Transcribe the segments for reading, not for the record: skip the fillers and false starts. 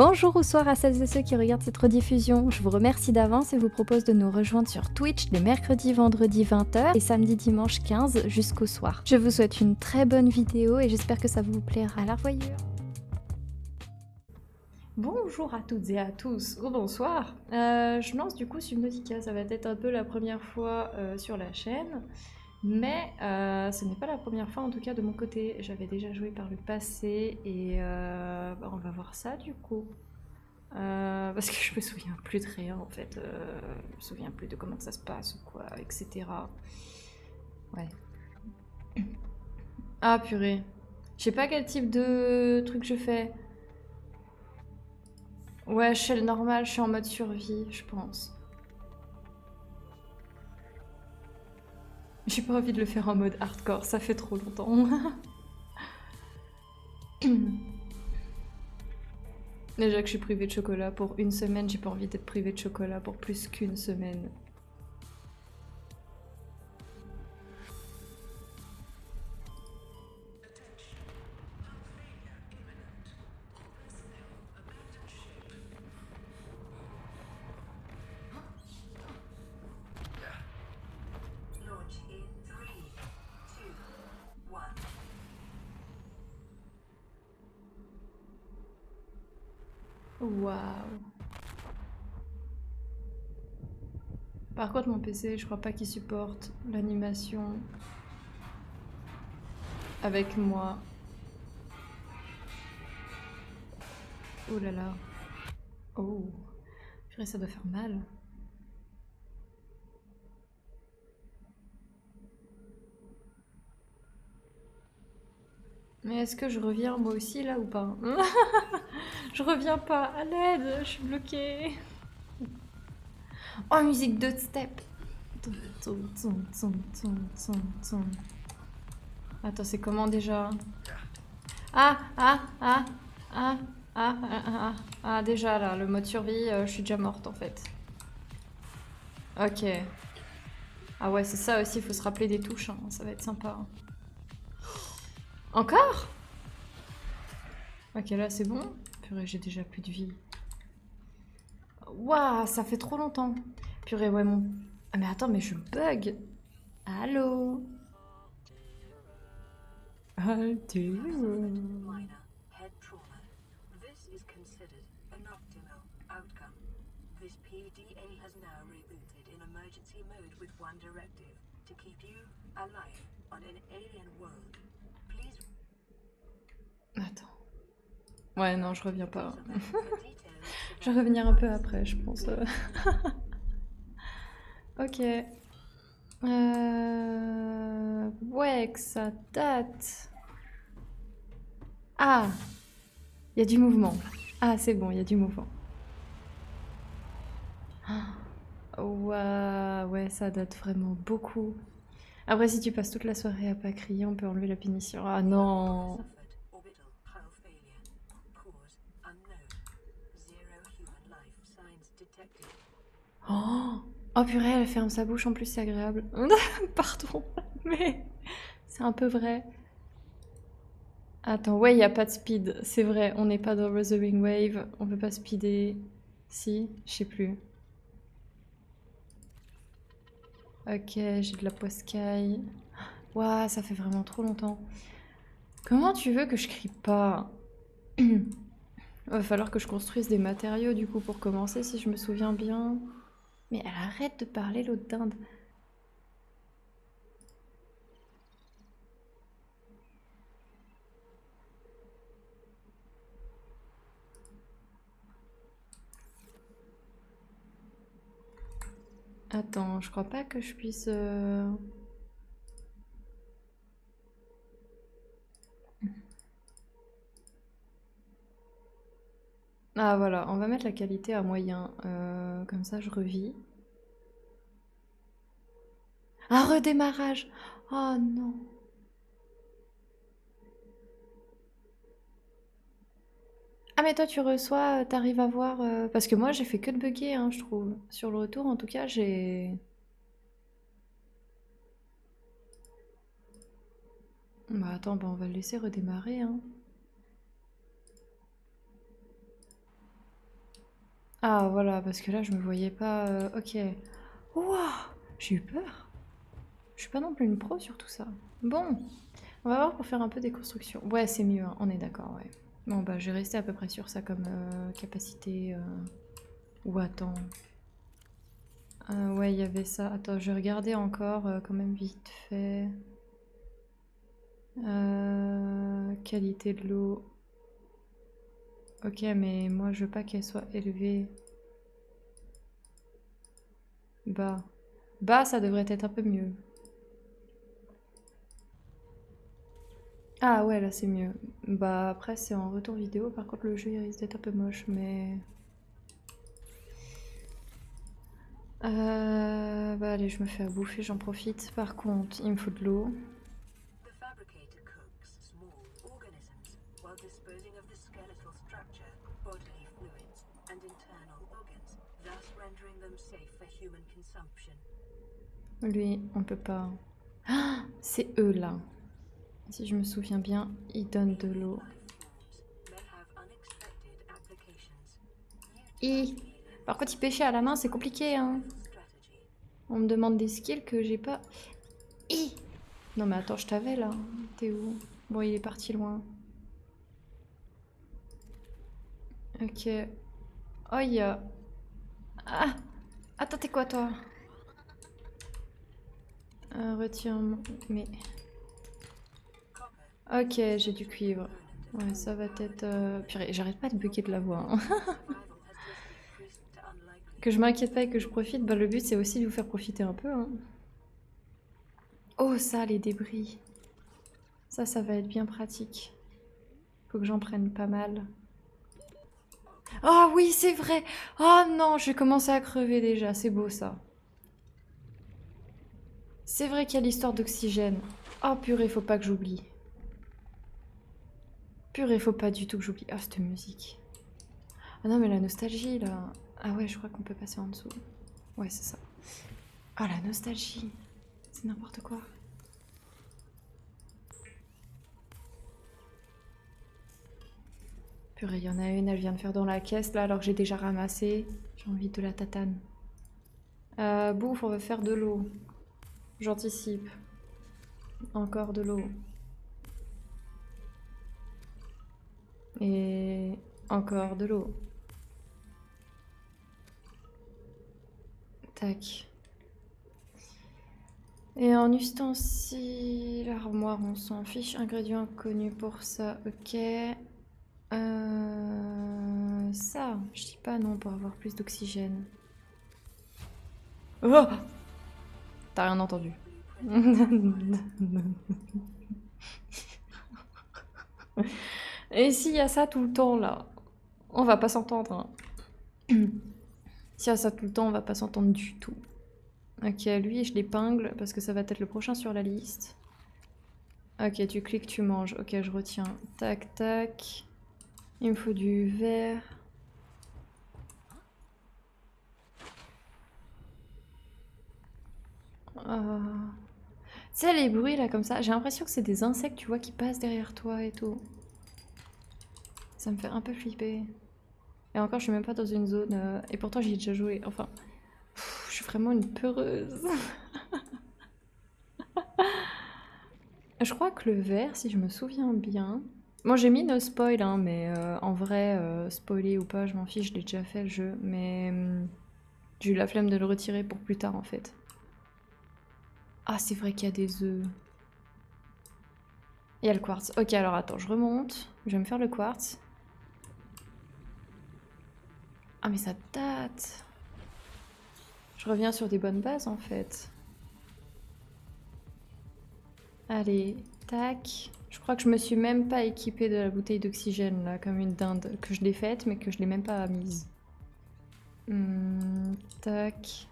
Bonjour ou soir à celles et ceux qui regardent cette rediffusion. Je vous remercie d'avance et vous propose de nous rejoindre sur Twitch les mercredis, vendredis 20h et samedi, dimanche 15 jusqu'au soir. Je vous souhaite une très bonne vidéo et j'espère que ça vous plaira. À la revoyure. Bonjour à toutes et à tous, ou bonsoir. Je lance du coup Subnautica, ça va être un peu la première fois sur la chaîne. Mais ce n'est pas la première fois en tout cas de mon côté. J'avais déjà joué par le passé et on va voir ça du coup. Parce que je me souviens plus de rien en fait. Je me souviens plus de comment ça se passe ou quoi, etc. Ouais. Ah purée. Je sais pas quel type de truc je fais. Ouais, je fais le normal, je suis en mode survie, je pense. J'ai pas envie de le faire en mode hardcore, ça fait trop longtemps. Déjà que je suis privée de chocolat pour une semaine, j'ai pas envie d'être privée de chocolat pour plus qu'une semaine. Waouh. Par contre, mon PC, je crois pas qu'il supporte l'animation avec moi. Oh là là. Oh. Purée, ça doit faire mal. Mais est-ce que je reviens moi aussi là ou pas? Je reviens pas, à l'aide, je suis bloquée. Oh, musique de step. Attends, c'est comment déjà? Ah, ah, ah, ah, ah, ah, ah, ah, déjà là, le mode survie, je suis déjà morte en fait. Ok. Ah ouais, c'est ça aussi, il faut se rappeler des touches, hein, ça va être sympa. Encore? Ok, là c'est bon. Purée, j'ai déjà plus de vie. Waouh, ça fait trop longtemps. Purée, ouais, mon... Ah mais attends, mais je bug. Allô? Allô? Head trauma. This is considered an optimal outcome. This PDA has now rebooted in emergency mode with one directive: to keep you alive on an alien world. Please. Attends. Ouais, non, je reviens pas. For details, Je vais revenir un peu après, je pense. Ok. Ouais, que ça date. Ah, il y a du mouvement. Ah, c'est bon, il y a du mouvement. Ouais, ouais, ça date vraiment beaucoup. Après, si tu passes toute la soirée à pas crier, on peut enlever la punition. Ah non. suffered orbital hull failure. Cause unknown. Zero human life signs detected. Oh, oh purée, elle ferme sa bouche, en plus c'est agréable. Pardon, mais c'est un peu vrai. Attends, ouais, il n'y a pas de speed, c'est vrai, on n'est pas dans Wuthering Wave, on peut pas speeder. Si, je sais plus. Ok, j'ai de la poiscaille. Ouah, ça fait vraiment trop longtemps. Comment tu veux que je crie pas? Va falloir que je construise des matériaux du coup pour commencer si je me souviens bien. Mais elle arrête de parler l'autre dinde. Attends, je crois pas que je puisse... Ah voilà, on va mettre la qualité à moyen. Comme ça je revis. Un redémarrage! Oh non! Ah mais toi tu reçois, t'arrives à voir... Parce que moi j'ai fait que de bugger, hein, je trouve. Sur le retour en tout cas j'ai... Bah attends, bah on va le laisser redémarrer, hein. Ah voilà, parce que là je me voyais pas... Ok. Ouah, j'ai eu peur. Je suis pas non plus une pro sur tout ça. Bon, on va voir pour faire un peu des constructions. Ouais, c'est mieux, hein, on est d'accord, ouais. Bon bah je vais rester à peu près sur ça comme capacité... Ou attends... ouais, il y avait ça. Attends, je vais regarder encore quand même vite fait. Qualité de l'eau. Ok, mais moi je veux pas qu'elle soit élevée. Bas. Bas, ça devrait être un peu mieux. Ah ouais, là c'est mieux. Bah après c'est en retour vidéo, par contre le jeu il risque d'être un peu moche, mais... bah allez, je me fais à bouffer, j'en profite. Par contre, il me faut de l'eau. The fabricator cooks small organisms while disposing of the skeletal structure, bodily fluids, and internal organs, thus rendering them safe for human consumption. Lui, on peut pas... Ah, c'est eux là. Si je me souviens bien, ils donnent de Alien l'eau. life forms may have unexpected applications. Et par contre, y pêcher à la main, c'est compliqué, hein. Strategy. On me demande des skills que j'ai pas. Et non mais attends, je t'avais là. T'es où? Bon, il est parti loin. Ok. Oh, il y a... Ah! Attends, t'es quoi toi? Retire... Mais... Copper. Ok, j'ai du cuivre. Ouais, ça va être... Purée, j'arrête pas de bugger de la voix, hein. Survival has just increased to unlikely. Que je m'inquiète pas et que je profite, bah le but c'est aussi de vous faire profiter un peu, hein. Oh ça, les débris. Ça va être bien pratique. Faut que j'en prenne pas mal. Ah oui, c'est vrai. Oh non, je vais commencer à crever déjà. C'est beau ça. C'est vrai qu'il y a l'histoire d'oxygène. Oh purée, faut pas que j'oublie. Purée, faut pas du tout que j'oublie. Ah, cette musique. Ah non, mais la nostalgie là. Ah ouais, je crois qu'on peut passer en dessous. Ouais, c'est ça. Ah, la nostalgie. C'est n'importe quoi. Purée, il y en a une, elle vient de faire dans la caisse là alors que j'ai déjà ramassé. J'ai envie de la tatane. Bouffe, on va faire de l'eau. J'anticipe. Encore de l'eau. Et encore de l'eau. Tac. Et en ustensile, armoire, on s'en fiche. Ingrédients inconnus pour ça, ok. Ça, je dis pas non pour avoir plus d'oxygène. Oh! T'as rien entendu. Et s'il y a ça tout le temps là, on va pas s'entendre, hein. S'il y a ça tout le temps, on va pas s'entendre du tout. Ok, lui, je l'épingle parce que ça va être le prochain sur la liste. Ok, tu cliques, tu manges. Ok, je retiens. Tac, tac. Il me faut du verre. Tu sais, les bruits là comme ça, j'ai l'impression que c'est des insectes, tu vois, qui passent derrière toi et tout. Ça me fait un peu flipper. Et encore, je suis même pas dans une zone... Et pourtant, j'y ai déjà joué. Enfin, je suis vraiment une peureuse. Je crois que le verre, si je me souviens bien... Moi, j'ai mis no spoil, hein, mais en vrai, spoiler ou pas, je m'en fiche, je l'ai déjà fait le jeu. Mais j'ai eu la flemme de le retirer pour plus tard, en fait. Ah, c'est vrai qu'il y a des œufs. Il y a le quartz. Ok, alors attends, je remonte. Je vais me faire le quartz. Ah, mais ça date. Je reviens sur des bonnes bases, en fait. Allez, tac. Je crois que je me suis même pas équipée de la bouteille d'oxygène, là, comme une dinde. Que je l'ai faite, mais que je l'ai même pas mise. Tac.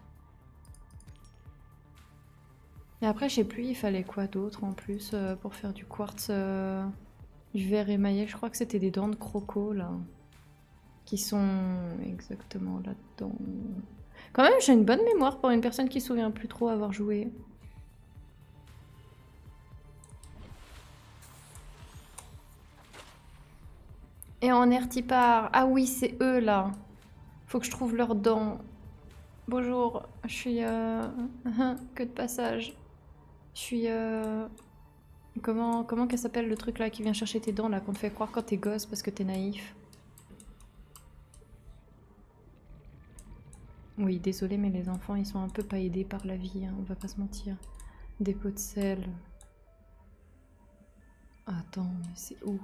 Et après, je sais plus, il fallait quoi d'autre en plus pour faire du quartz, du verre émaillé. Je crois que c'était des dents de croco, là. Qui sont exactement là-dedans. Quand même, j'ai une bonne mémoire pour une personne qui se souvient plus trop avoir joué. Et en Ertipar. Ah oui, c'est eux, là. Faut que je trouve leurs dents. Bonjour, je suis que de passage. Je suis comment qu'elle s'appelle le truc là qui vient chercher tes dents là qu'on te fait croire quand t'es gosse parce que t'es naïf. Oui, désolé mais les enfants ils sont un peu pas aidés par la vie, hein, on va pas se mentir. Des pots de sel. Attends, mais c'est où?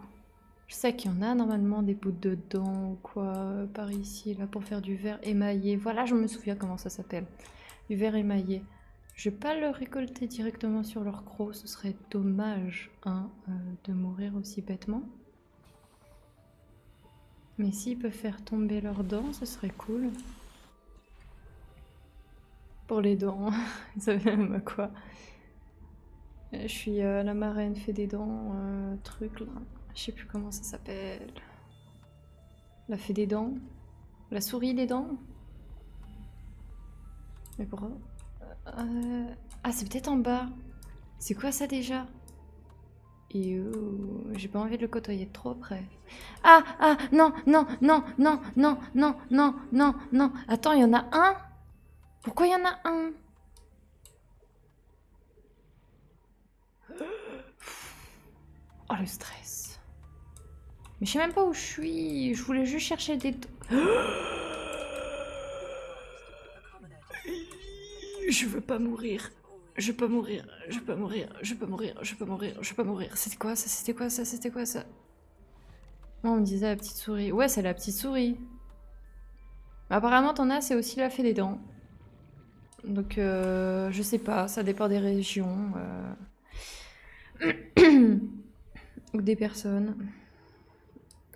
Je sais qu'il y en a normalement des bouts de dents ou quoi par ici là pour faire du verre émaillé. Voilà, je me souviens comment ça s'appelle. Du verre émaillé. Je vais pas le récolter directement sur leur croc, ce serait dommage hein, de mourir aussi bêtement. Mais s'ils peuvent faire tomber leurs dents, ce serait cool. Pour les dents, ça vient même à quoi? Je suis la marraine fait des dents, truc là. Je sais plus comment ça s'appelle. La fée des dents? La souris des dents? Mais pourquoi? Ah, c'est peut-être en bas. C'est quoi ça déjà? Et j'ai pas envie de le côtoyer de trop près. Ah, ah, non, non, non, non, non, non, non, non, non. Attends, il y en a un? Pourquoi il y en a un? Oh, le stress. Mais je sais même pas où je suis. Je voulais juste chercher des... Je veux pas mourir. Je peux mourir, je peux mourir, je peux mourir, je peux mourir, je peux mourir. C'était quoi ça? C'était quoi ça? C'était quoi ça? Moi on me disait la petite souris. Ouais, c'est la petite souris. Apparemment t'en as, c'est aussi la fée des dents. Donc je sais pas, ça dépend des régions. Ou des personnes.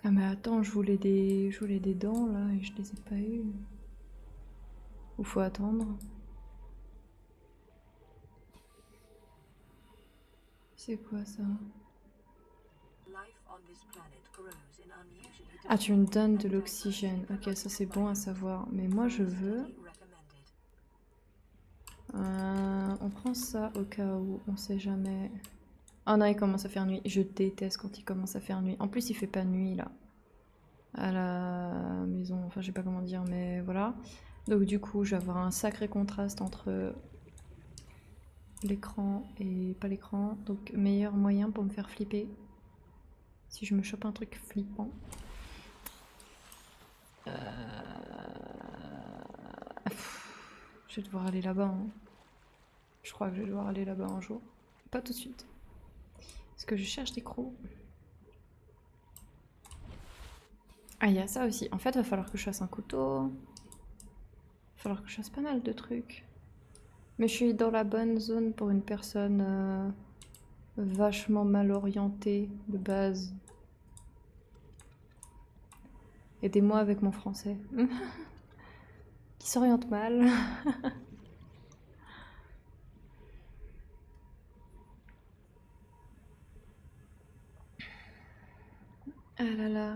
Ah mais attends, je voulais des dents là et je les ai pas eues. Ou faut attendre. C'est quoi ça? Ah, tu me donnes de l'oxygène. Ok, ça c'est bon à savoir. Mais moi je veux... on prend ça au cas où, on sait jamais. Oh non, il commence à faire nuit. Je déteste quand il commence à faire nuit. En plus, il fait pas nuit là. À la maison, enfin je sais pas comment dire, mais voilà. Donc du coup, je vais avoir un sacré contraste entre l'écran et pas l'écran. Donc meilleur moyen pour me faire flipper. Si je me chope un truc flippant. Je vais devoir aller là-bas. Hein. Je crois que je vais devoir aller là-bas un jour. Pas tout de suite. Parce que je cherche des crocs. Ah, il y a ça aussi. En fait, il va falloir que je fasse un couteau. Il va falloir que je fasse pas mal de trucs. Mais je suis dans la bonne zone pour une personne vachement mal orientée de base. Aidez-moi avec mon français. Qui s'oriente mal. Ah là là.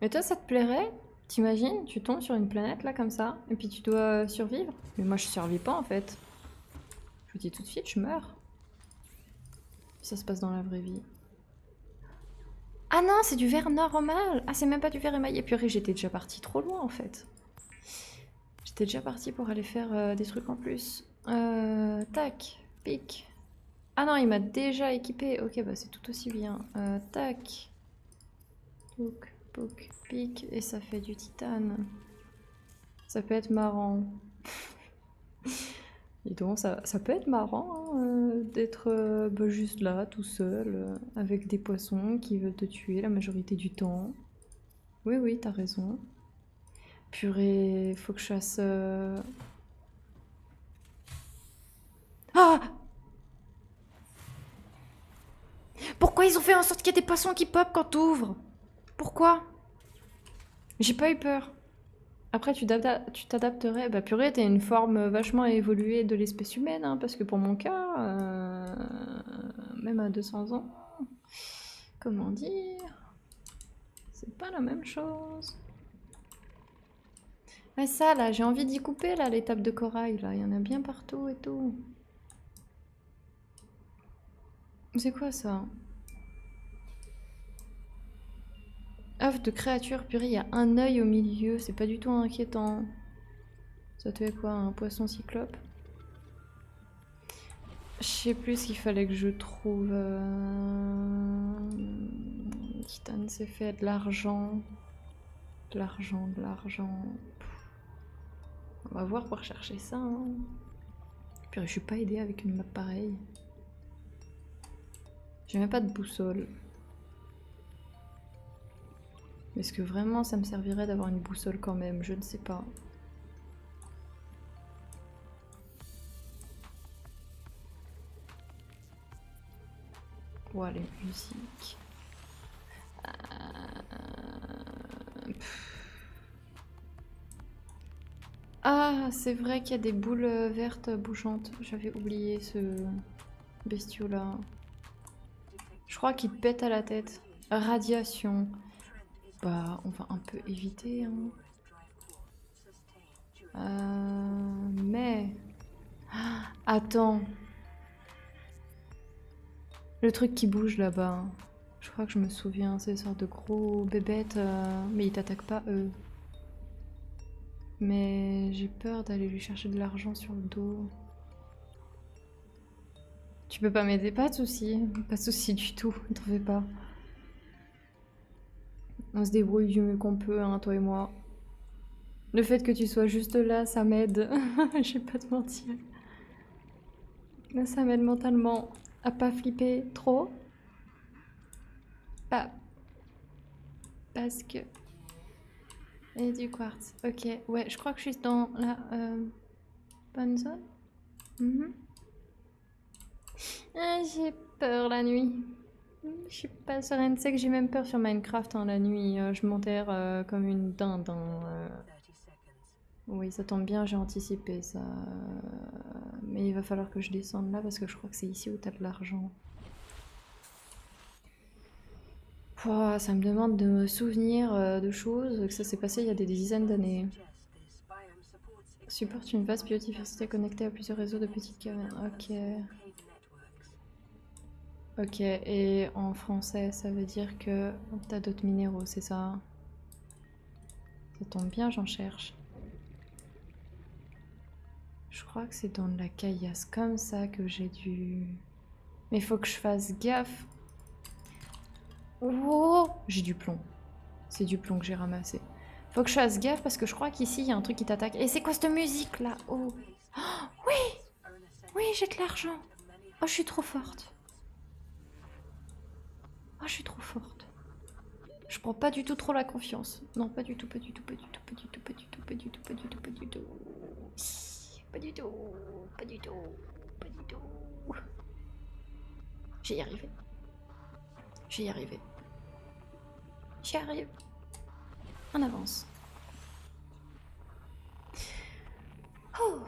Mais toi, ça te plairait? T'imagines, tu tombes sur une planète là comme ça, et puis tu dois survivre? Mais moi, je survis pas en fait. Je vous dis tout de suite, je meurs. Ça se passe dans la vraie vie. Ah non, c'est du verre normal. Ah, c'est même pas du verre émaillé. Purée, j'étais déjà partie trop loin en fait. J'étais déjà partie pour aller faire des trucs en plus. Tac, pic. Ah non, il m'a déjà équipé. Ok, bah c'est tout aussi bien. Tac. Pouk, pouk, pic. Et ça fait du titane. Ça peut être marrant. Dis donc, ça peut être marrant hein, d'être bah, juste là, tout seul, avec des poissons qui veulent te tuer la majorité du temps. Oui, oui, t'as raison. Purée, faut que je fasse... Ah! Pourquoi ils ont fait en sorte qu'il y ait des poissons qui pop quand t'ouvres? Pourquoi? J'ai pas eu peur. Après, tu t'adapterais. Bah purée, t'es une forme vachement évoluée de l'espèce humaine, hein, parce que pour mon cas, même à 200 ans, comment dire, c'est pas la même chose. Ouais, ça, là, j'ai envie d'y couper, là, l'étape de corail, là. Il y en a bien partout et tout. C'est quoi, ça? œuf de créature, purée, il y a un œil au milieu, c'est pas du tout inquiétant. Ça te fait quoi, un poisson cyclope? Je sais plus ce qu'il fallait que je trouve. Titane, c'est fait de l'argent. De l'argent, de l'argent. On va voir pour rechercher ça. Hein. Purée, je suis pas aidée avec une map pareille. J'ai même pas de boussole. Est-ce que vraiment ça me servirait d'avoir une boussole quand même? Je ne sais pas. Ouah, les musiques. Ah, c'est vrai qu'il y a des boules vertes bougeantes. J'avais oublié ce bestiau là. Je crois qu'il te pète à la tête. Radiation. Bah, on va un peu éviter. Hein. Mais... Ah, attends. Le truc qui bouge là-bas. Je crois que je me souviens. C'est une sorte de gros bébête. Mais ils t'attaquent pas eux. Mais j'ai peur d'aller lui chercher de l'argent sur le dos. Tu peux pas m'aider? Pas de soucis. Pas de soucis du tout. Ne t'en fais pas. On se débrouille du mieux qu'on peut, hein, toi et moi. Le fait que tu sois juste là, ça m'aide. Je vais pas te mentir. Ça m'aide mentalement à pas flipper trop. Pas. Parce que... Et du quartz. Ok, ouais, je crois que je suis dans la bonne zone. J'ai peur la nuit. Je suis pas sereine. Tu sais que j'ai même peur sur Minecraft hein, la nuit. Je m'enterre comme une dinde. Oui, ça tombe bien, j'ai anticipé ça. Mais il va falloir que je descende là parce que je crois que c'est ici où t'as de l'argent. Oh, ça me demande de me souvenir de choses, que ça s'est passé il y a des dizaines d'années. Supporte une vaste biodiversité connectée à plusieurs réseaux de petites cavernes. Ok. Ok, et en français, ça veut dire que t'as d'autres minéraux, c'est ça? Ça tombe bien, j'en cherche. Je crois que c'est dans de la caillasse comme ça que j'ai dû... Mais il faut que je fasse gaffe. Oh, j'ai du plomb. C'est du plomb que j'ai ramassé. Faut que je fasse gaffe parce que je crois qu'ici il y a un truc qui t'attaque. Et c'est quoi cette musique là? Oh. Oh, oui! Oui, j'ai de l'argent. Oh, je suis trop forte. Oh, je suis trop forte. Je prends pas du tout trop la confiance. Non, pas du tout, pas du tout, pas du tout, pas du tout, pas du tout, pas du tout, pas du tout, pas du tout. Pas du tout, pas du tout, pas du tout. J'y y arrivé. J'y y arrivé. J'y arrive. On avance. Oh.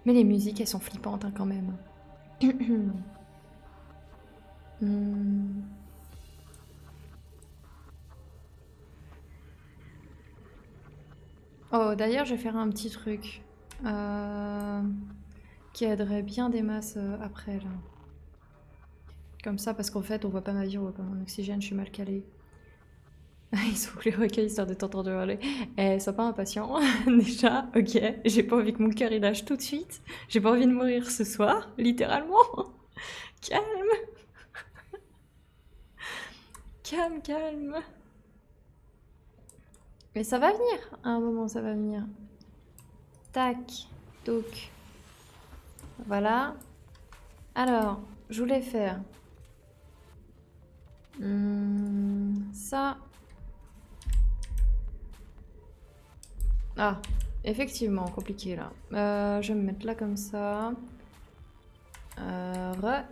Mais les musiques, elles sont flippantes hein, quand même. Oh, d'ailleurs, je vais faire un petit truc qui aiderait bien des masses après là. Comme ça, parce qu'en fait, on voit pas ma vie, on voit pas mon oxygène, je suis mal calée. Ils sont les recueils histoire de t'entendre hurler. Eh, sois pas impatient. Déjà, ok. J'ai pas envie que mon cœur il lâche tout de suite. J'ai pas envie de mourir ce soir, littéralement. Calme. Calme, calme. Mais ça va venir. À un moment, ça va venir. Tac. Donc. Voilà. Alors, je voulais faire... ça... Ah, effectivement, compliqué là. Je vais me mettre là comme ça. Voilà.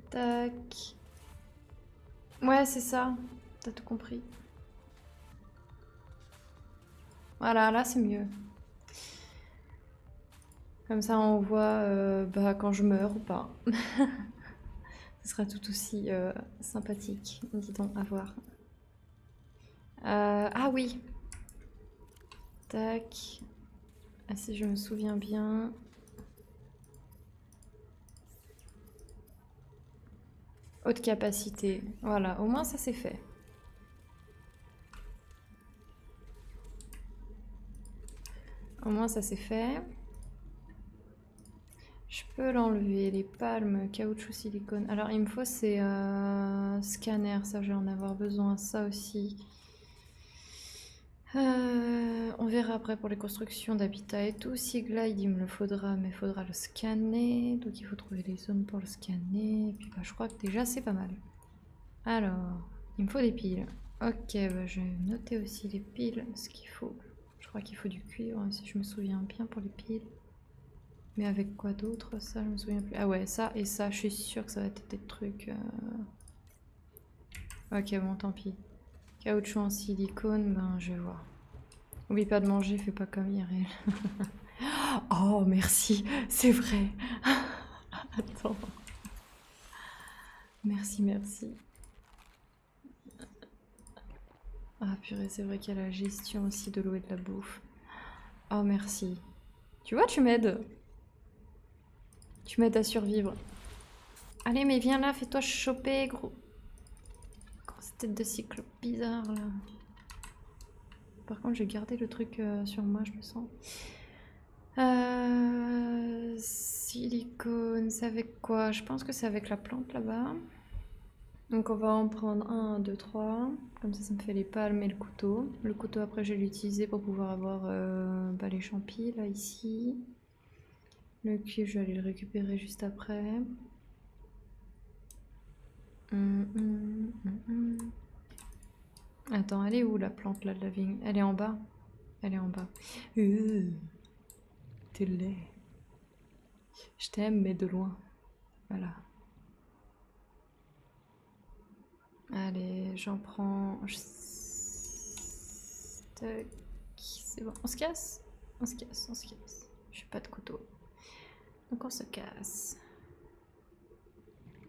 Tac. Ouais, c'est ça. T'as tout compris. Voilà, là c'est mieux. Comme ça on voit bah, quand je meurs ou pas. Ce sera tout aussi sympathique, dis donc, à voir. Ah oui, Tac. Ah, si je me souviens bien. Haute capacité. Voilà, au moins ça c'est fait. Au moins ça c'est fait. Je peux l'enlever, les palmes, caoutchouc, silicone. Alors il me faut ces scanners, ça je vais en avoir besoin, ça aussi. On verra après pour les constructions d'habitat et tout. Seaglide il me le faudra, mais il faudra le scanner. Donc il faut trouver les zones pour le scanner. Et puis bah, je crois que déjà c'est pas mal. Alors, il me faut des piles. Ok, bah, je vais noter aussi les piles, ce qu'il faut. Je crois qu'il faut du cuivre, si je me souviens bien pour les piles. Mais avec quoi d'autre? Ça, je me souviens plus. Ah ouais, ça et ça, je suis sûre que ça va être des trucs... Ok, bon, tant pis. Caoutchouc en silicone, ben je vais voir. Oublie pas de manger, fais pas comme Irel. Oh, merci, c'est vrai. Attends. Merci, merci. Ah purée, c'est vrai qu'il y a la gestion aussi de l'eau et de la bouffe. Oh, merci. Tu vois, tu m'aides. Tu m'aides à survivre. Allez, mais viens là, fais-toi choper, gros. Grosse tête de cyclope bizarre, là. Par contre, j'ai gardé le truc sur moi, je me sens. Silicone, c'est avec quoi? Je pense que c'est avec la plante là-bas. Donc on va en prendre 1, 2, 3. Comme ça me fait les palmes et le couteau. Le couteau, après, je vais l'utiliser pour pouvoir avoir bah, les champis, là, ici. Le cuivre, je vais aller le récupérer juste après. Attends, elle est où la plante là de la vigne? Elle est en bas. Elle est en bas. T'es laid. Je t'aime, mais de loin. Voilà. Allez, j'en prends. Tac. C'est bon. On se casse? On se casse, on se casse. J'ai pas de couteau. Donc on se casse.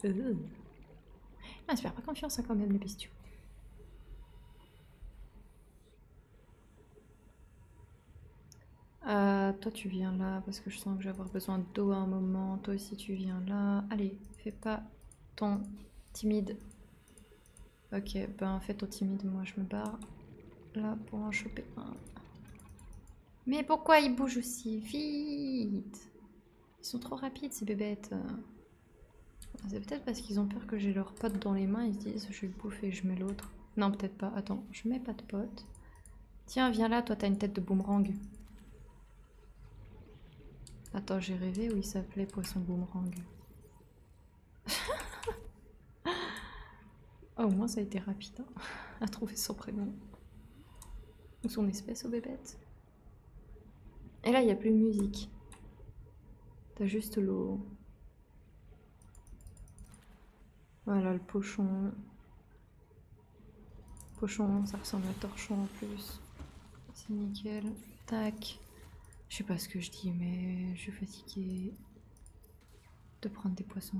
Ah, j'espère pas confiance hein, quand même, les bestiaux. Toi tu viens là parce que je sens que je vais avoir besoin d'eau à un moment. Toi aussi tu viens là. Allez, fais pas ton timide. Ok, ben fais ton timide, moi je me barre là pour en choper un. Mais pourquoi ils bougent aussi vite? Ils sont trop rapides ces bébêtes. C'est peut-être parce qu'ils ont peur que j'ai leur pote dans les mains, ils se disent je vais le bouffer, je mets l'autre. Non peut-être pas, attends, je mets pas de pote. Tiens viens là, toi t'as une tête de boomerang. Attends, j'ai rêvé où il s'appelait Poisson Boomerang. Oh, au moins ça a été rapide hein, à trouver son prénom. Ou son espèce aux bébêtes. Et là, il n'y a plus de musique. T'as juste l'eau. Voilà, le pochon. Pochon, ça ressemble à torchon en plus. C'est nickel. Tac. Je sais pas ce que je dis, mais je suis fatiguée de prendre des poissons.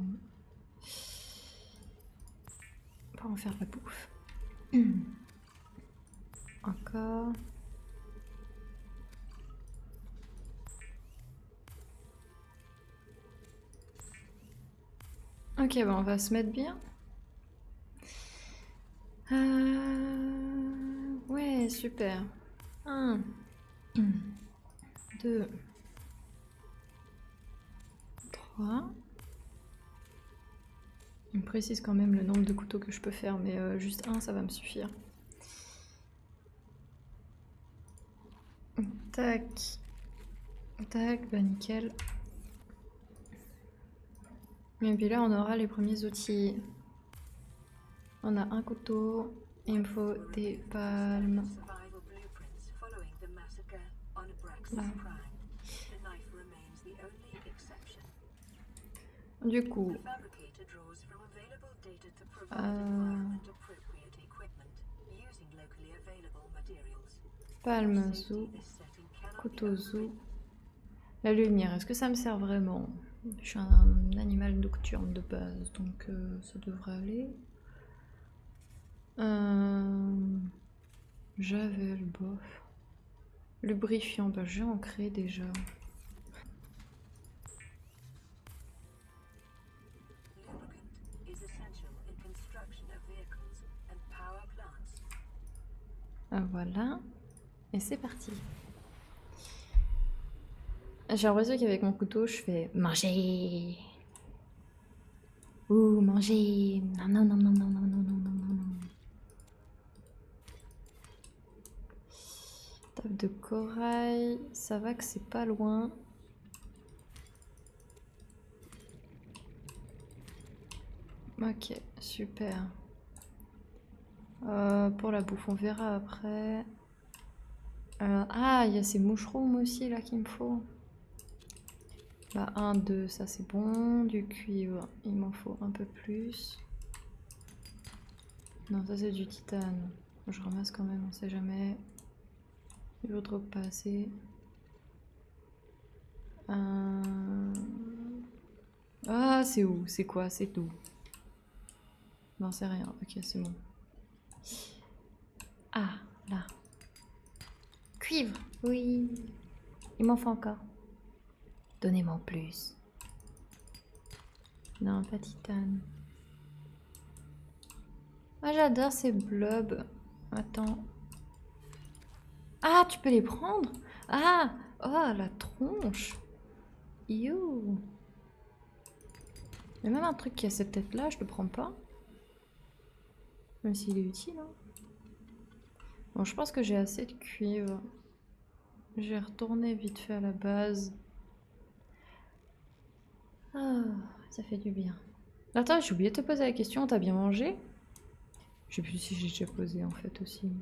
Pour en faire de la bouffe. Encore. Ok, bon, on va se mettre bien. Ouais, super. 1, 2, 3. Il me précise quand même le nombre de couteaux que je peux faire, mais juste un, ça va me suffire. Tac. Tac, bah nickel. Et puis là, on aura les premiers outils. On a un couteau. Et il me faut des palmes. Là. Du coup... Palme zoo. Couteau zoo. La lumière, est-ce que ça me sert vraiment? Je suis un animal nocturne de base, donc ça devrait aller. Javel, bof. Lubrifiant, bah j'ai ancré déjà. Ah, voilà. Et c'est parti. J'ai l'impression qu'avec mon couteau, je fais manger. Ouh, manger. Non, non, non, non, non, non, non, non, non, non. Table de corail. Ça va que c'est pas loin. Ok, super. Pour la bouffe, on verra après. Ah, il y a ces mushrooms aussi là qu'il me faut. Bah, 1, 2, ça c'est bon. Du cuivre, il m'en faut un peu plus. Non, ça c'est du titane. Je ramasse quand même, on sait jamais. Je trouve pas assez. Ah, c'est où? C'est quoi? C'est d'où? Non, c'est rien. Ok, c'est bon. Ah, là. Cuivre, oui. Il m'en faut encore. Donnez-moi en plus. Non, pas titane. Ah, j'adore ces blobs. Attends. Ah, tu peux les prendre? Ah, oh, la tronche. You. Il y a même un truc qui a cette tête-là, je le prends pas. Même s'il est utile. Hein. Bon, je pense que j'ai assez de cuivre. Je vais retourner vite fait à la base. Ah, ça fait du bien. Attends, j'ai oublié de te poser la question, t'as bien mangé? Je sais plus si j'ai déjà posé en fait aussi.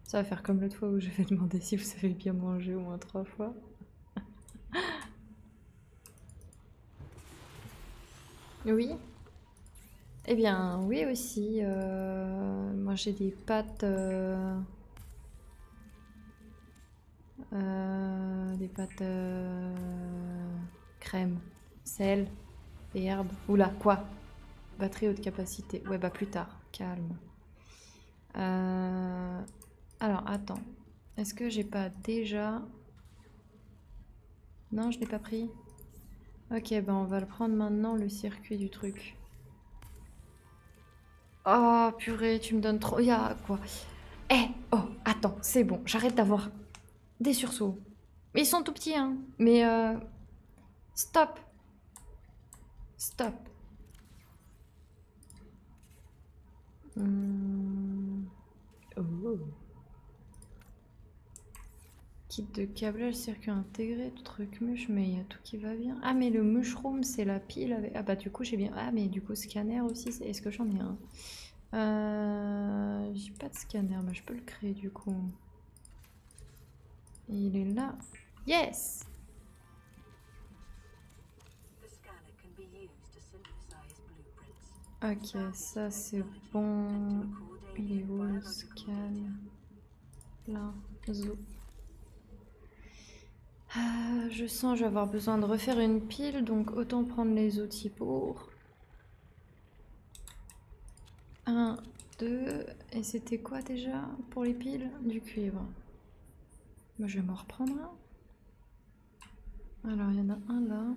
Ça va faire comme l'autre fois où je vais demander si vous avez bien mangé au moins 3 fois. Oui. Eh bien, oui aussi. Moi j'ai des pâtes... des pâtes crème, sel et herbe. Oula, quoi? Batterie haute capacité. Ouais, bah plus tard. Calme. Alors, attends. Est-ce que j'ai pas déjà... Non, je l'ai pas pris. Ok, bah on va le prendre maintenant, le circuit du truc. Oh, purée, tu me donnes trop... Y'a quoi? Eh, oh, attends, c'est bon. J'arrête d'avoir des sursauts. Mais ils sont tout petits, hein. Mais stop. Stop. Oh. Kit de câblage, circuit intégré, truc mush, mais il y a tout qui va bien. Ah, mais le mushroom, c'est la pile avec... Ah bah du coup, j'ai bien... Ah, mais du coup, scanner aussi, est-ce que j'en ai un? J'ai pas de scanner, bah je peux le créer du coup. Et il est là. Yes! Ok, ça c'est bon. Il est où le scan? Là, zo. Je sens que je vais avoir besoin de refaire une pile, donc autant prendre les outils pour. 1, 2, et c'était quoi déjà pour les piles? Du cuivre. Moi je vais m'en reprendre un. Alors il y en a un là.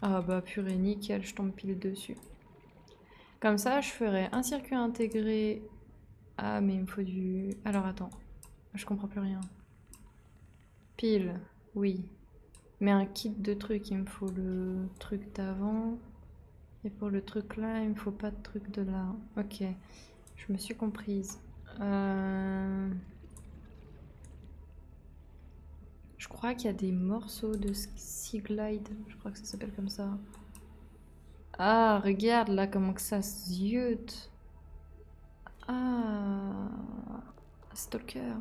Ah bah purée, nickel, je tombe pile dessus. Comme ça, je ferai un circuit intégré. Ah, mais il me faut du... Alors attends, je comprends plus rien. Pile, oui. Mais un kit de trucs, il me faut le truc d'avant. Et pour le truc là, il me faut pas de truc de là. Ok, je me suis comprise. Je crois qu'il y a des morceaux de Seaglide. Je crois que ça s'appelle comme ça. Ah, regarde là comment que ça se ziote. Ah, Stalker.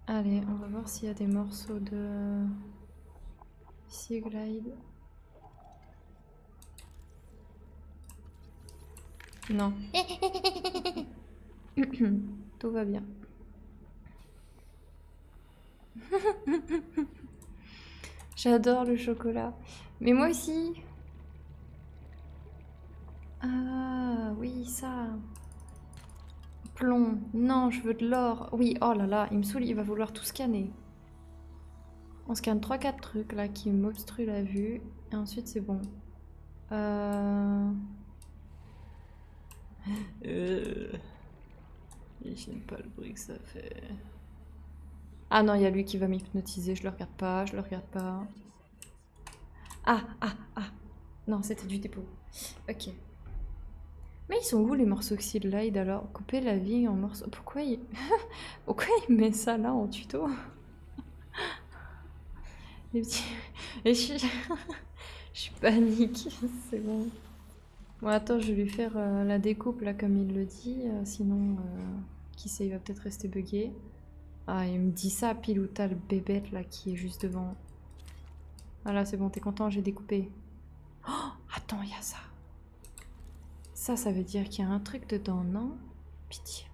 Allez, on va voir s'il y a des morceaux de Seaglide. Non. Tout va bien. J'adore le chocolat. Mais moi aussi. Ah oui, ça. Plomb. Non, je veux de l'or. Oui, oh là là, il me saoule, il va vouloir tout scanner. On scanne 3-4 trucs là qui m'obstruent la vue. Et ensuite c'est bon. J'aime pas le bruit que ça fait. Ah non, il y a lui qui va m'hypnotiser. Je le regarde pas, je le regarde pas. Ah. Non, c'était du dépôt. Ok. Mais ils sont où les morceaux Xyloid alors? Couper la vigne en morceaux. Pourquoi il... Pourquoi il met ça là en tuto? Les petits... Et je panique, c'est bon. Bon, attends, je vais lui faire la découpe là comme il le dit, sinon, qui sait, il va peut-être rester bugué. Ah, il me dit ça pile où t'as le bébête là qui est juste devant. Voilà, c'est bon, t'es content, j'ai découpé. Oh, attends, il y a ça. Ça veut dire qu'il y a un truc dedans, non? Pitié.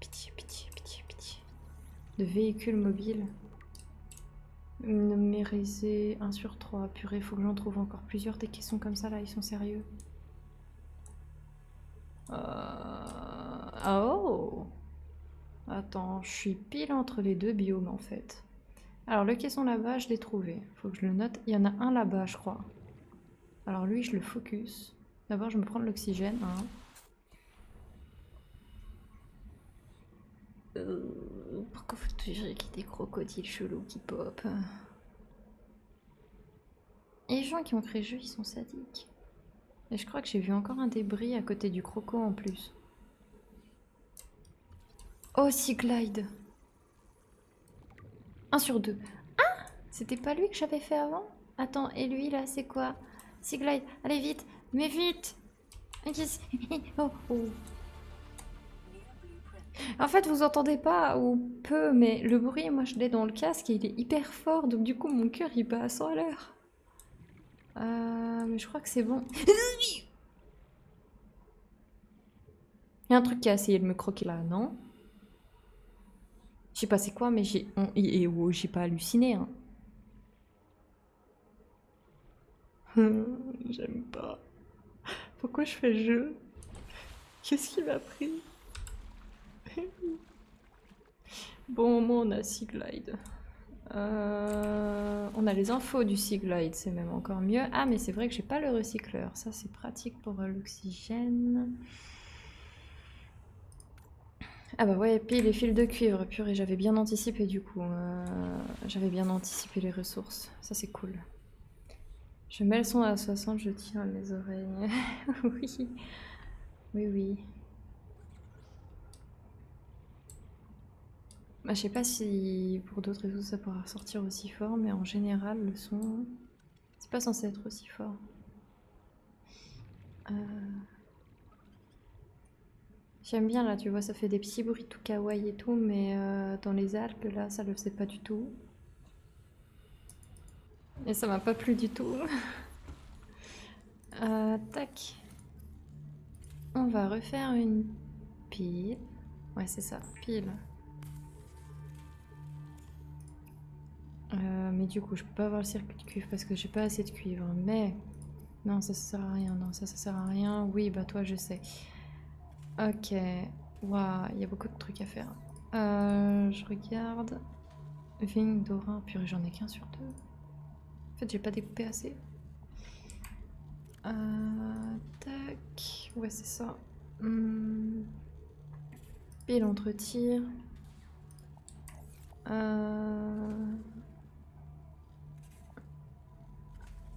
De véhicules mobiles. Numérisé 1 sur 3. Purée, faut que j'en trouve encore plusieurs des caissons comme ça là, ils sont sérieux. Oh! Attends, je suis pile entre les deux biomes en fait. Alors le caisson là-bas, je l'ai trouvé. Faut que je le note. Il y en a un là-bas, je crois. Alors lui, je le focus. D'abord, je me prends de l'oxygène. Hein. Pourquoi faut toujours qu'il y ait des crocodiles chelous qui pop? Et les gens qui ont créé le jeu, ils sont sadiques. Et je crois que j'ai vu encore un débris à côté du croco en plus. Oh, Seaglide. 1 sur 2. Ah! C'était pas lui que j'avais fait avant? Attends, et lui là, c'est quoi? Seaglide, allez vite! Mais vite! Oh. En fait, vous entendez pas, ou peu, mais le bruit, moi je l'ai dans le casque et il est hyper fort, donc du coup mon cœur il bat à 100 à l'heure. Mais je crois que c'est bon. Il y a un truc qui a essayé de me croquer là, non? Je sais pas c'est quoi, mais j'ai pas halluciné. Hein. J'aime pas. Pourquoi je fais le jeu? Qu'est-ce qui m'a pris? Bon, au moins on a Seaglide. On a les infos du Seaglide, c'est même encore mieux. Ah, mais c'est vrai que j'ai pas le recycleur. Ça, c'est pratique pour l'oxygène. Ah bah ouais, et puis les fils de cuivre, purée, j'avais bien anticipé du coup. J'avais bien anticipé les ressources. Ça, c'est cool. Je mets le son à 60, je tiens mes oreilles. Oui. Oui. Bah, je sais pas si pour d'autres réseaux ça pourra ressortir aussi fort, mais en général, le son, c'est pas censé être aussi fort. J'aime bien là, tu vois, ça fait des petits bruits tout kawaii et tout, mais dans les Alpes, là, ça le faisait pas du tout. Et ça m'a pas plu du tout. Tac. On va refaire une pile. Ouais, c'est ça, pile. Mais du coup, je peux pas avoir le circuit de cuivre parce que j'ai pas assez de cuivre. Mais non, ça sert à rien. Non, ça sert à rien. Oui, bah toi, je sais. Ok. Waouh, il y a beaucoup de trucs à faire. Je regarde. Vigne, Dorin. Purée, j'en ai qu'un sur 2. En fait, j'ai pas découpé assez. Tac. Ouais, c'est ça. Pile entre tir.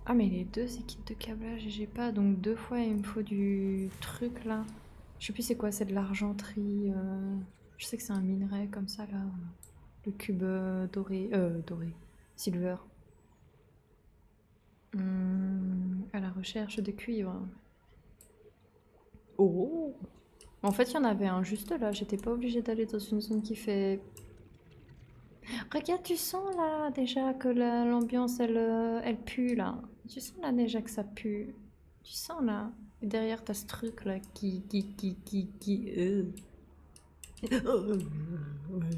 Ah mais les deux c'est kit de câblage et j'ai pas, donc 2 fois il me faut du truc là. Je sais plus c'est quoi, c'est de l'argenterie. Je sais que c'est un minerai comme ça là. Le cube doré. Silver. À la recherche de cuivre. Oh! En fait il y en avait un juste là, j'étais pas obligée d'aller dans une zone qui fait... Regarde, tu sens là déjà que l'ambiance elle pue là. Tu sens là déjà que ça pue. Tu sens là. Et derrière t'as ce truc là qui. Ouais,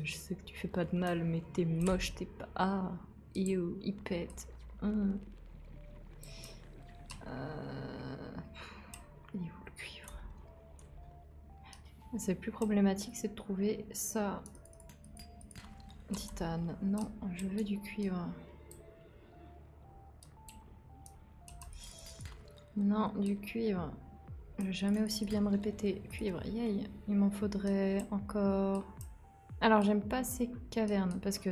je sais que tu fais pas de mal, mais t'es moche, t'es pas. Ah, il pète. Il est où le cuivre? C'est plus problématique, c'est de trouver ça. Titane. Non, je veux du cuivre. Non, du cuivre. Je vais jamais aussi bien me répéter. Cuivre, yay. Il m'en faudrait encore... Alors, j'aime pas ces cavernes, parce que...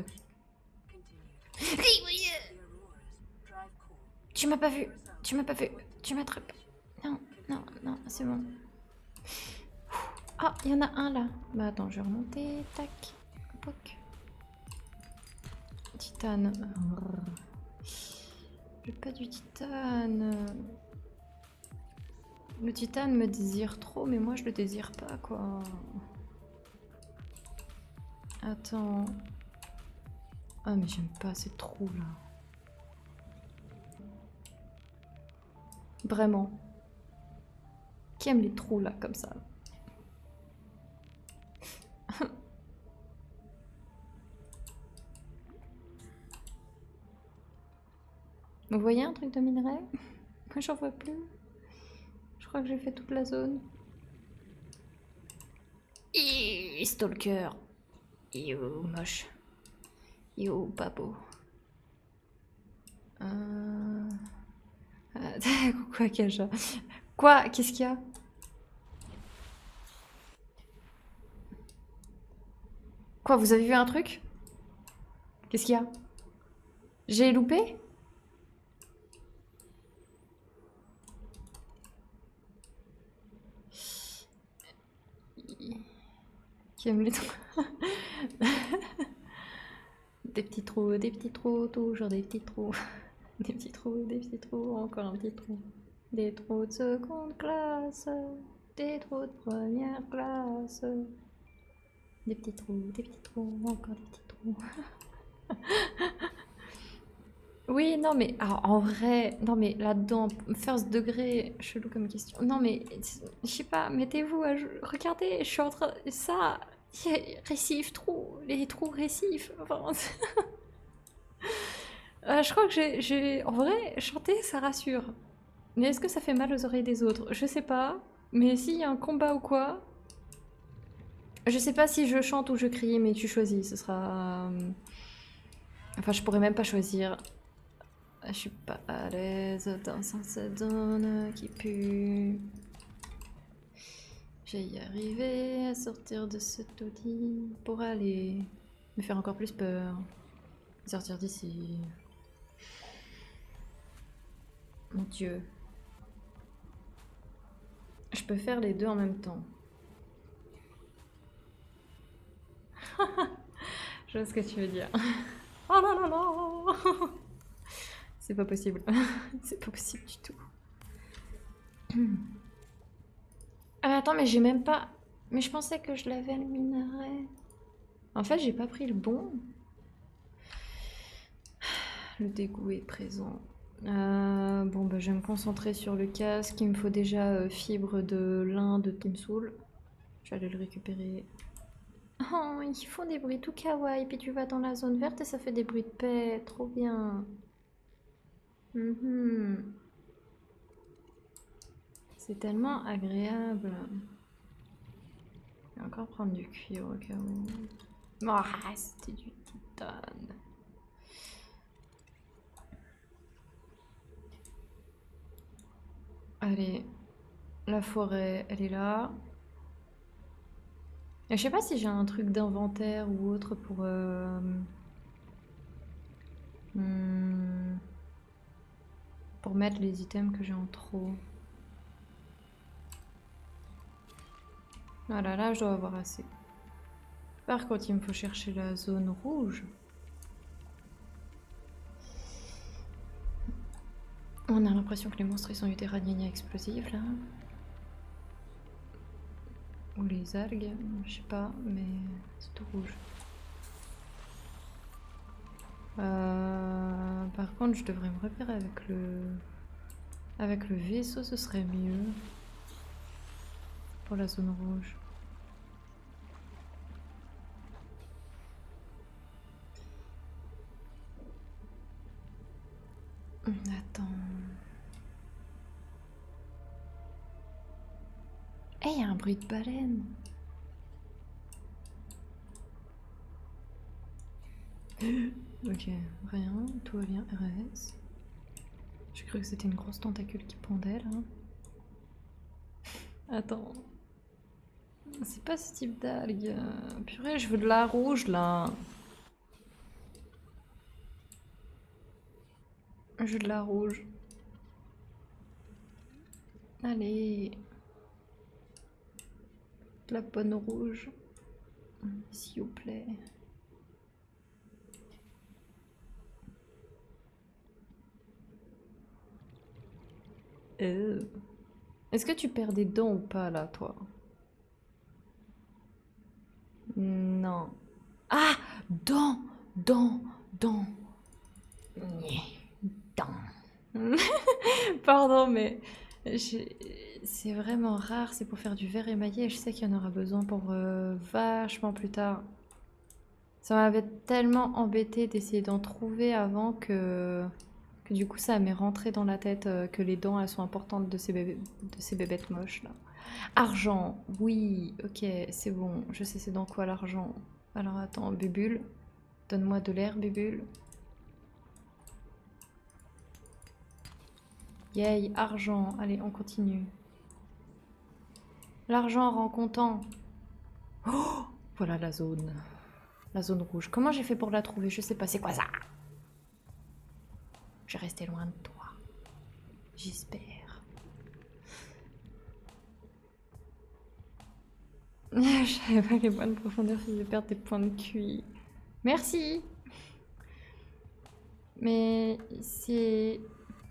Tu m'as pas vu. Tu m'as pas vu. Tu m'attrapes. Non, non, non, c'est bon. Ah, il y en a un là. Bah attends, je vais remonter. Tac. Poc. Titane. Je veux pas du titane. Le titane me désire trop, mais moi je le désire pas, quoi. Attends. Ah, mais j'aime pas ces trous là. Vraiment. Qui aime les trous là, comme ça? Vous voyez un truc de minerai? Moi j'en vois plus. Je crois que j'ai fait toute la zone. Stalker. Yo, moche. Yo, pas beau. Quoi, Kaja? Quoi? Qu'est-ce qu'il y a? Quoi, vous avez vu un truc? Qu'est-ce qu'il y a? J'ai loupé? Qui aime les trous? Des petits trous, toujours des petits trous. Des petits trous, encore un petit trou. Des trous de seconde classe, des trous de première classe. Des petits trous, encore des petits trous. Oui, non mais en vrai, non mais là-dedans, first degré, chelou comme question. Non mais, je sais pas, mettez-vous à... Regardez, je suis en train... Ça, récif, trou, les trous récifs, enfin... je crois que j'ai... En vrai, chanter, ça rassure. Mais est-ce que ça fait mal aux oreilles des autres? Je sais pas. Mais s'il y a un combat ou quoi... Je sais pas si je chante ou je crie, mais tu choisis, ce sera... Enfin, je pourrais même pas choisir. Je suis pas à l'aise dans cette zone qui pue. J'ai y arrivé à sortir de ce taudis pour aller me faire encore plus peur. Sortir d'ici. Mon Dieu. Je peux faire les deux en même temps. Je vois ce que tu veux dire. Oh là là là. C'est pas possible. C'est pas possible du tout. Ah attends, mais j'ai même pas... Mais je pensais que je l'avais le minerai. En fait, j'ai pas pris le bon. Le dégoût est présent. Bon, bah, je vais me concentrer sur le casque. Il me faut déjà fibre de lin de Timsoul. Je vais aller le récupérer. Oh, ils font des bruits tout kawaii. Puis tu vas dans la zone verte et ça fait des bruits de paix. Trop bien. C'est tellement agréable. Je vais encore prendre du cuivre au cas où. Oh, c'était du titane. Allez, la forêt, elle est là. Et je sais pas si j'ai un truc d'inventaire ou autre pour mettre les items que j'ai en trop. Voilà, là je dois avoir assez. Par contre, il me faut chercher la zone rouge. On a l'impression que les monstres ils ont eu des ragnagnas explosives là. Ou les algues, je sais pas, mais c'est tout rouge. Par contre, je devrais me repérer avec le vaisseau, ce serait mieux pour la zone rouge. Attends. Eh, il y a un bruit de baleine. Ok, rien, tout va bien, RS. J'ai cru que c'était une grosse tentacule qui pendait là. Attends. C'est pas ce type d'algue. Purée, je veux de la rouge là. Je veux de la rouge. Allez. De la bonne rouge. S'il vous plaît. Est-ce que tu perds des dents ou pas là, toi? Non. Ah! Dents! Dents! Dents! Nyeh, dents. Pardon, mais c'est vraiment rare. C'est pour faire du verre émaillé. Je sais qu'il y en aura besoin pour vachement plus tard. Ça m'avait tellement embêté d'essayer d'en trouver avant que du coup ça m'est rentré dans la tête que les dents elles sont importantes de ces bébêtes moches là. Argent, oui, ok, c'est bon, je sais c'est dans quoi l'argent. Alors attends, Bubule, donne-moi de l'air, Bubule. Yay, argent, allez, on continue. L'argent rend content. Oh, voilà la zone. La zone rouge. Comment j'ai fait pour la trouver? Je sais pas, c'est quoi ça? Je vais rester loin de toi. J'espère. Je savais pas que les points de profondeur faisaient perdre des points de QI. Merci. Mais c'est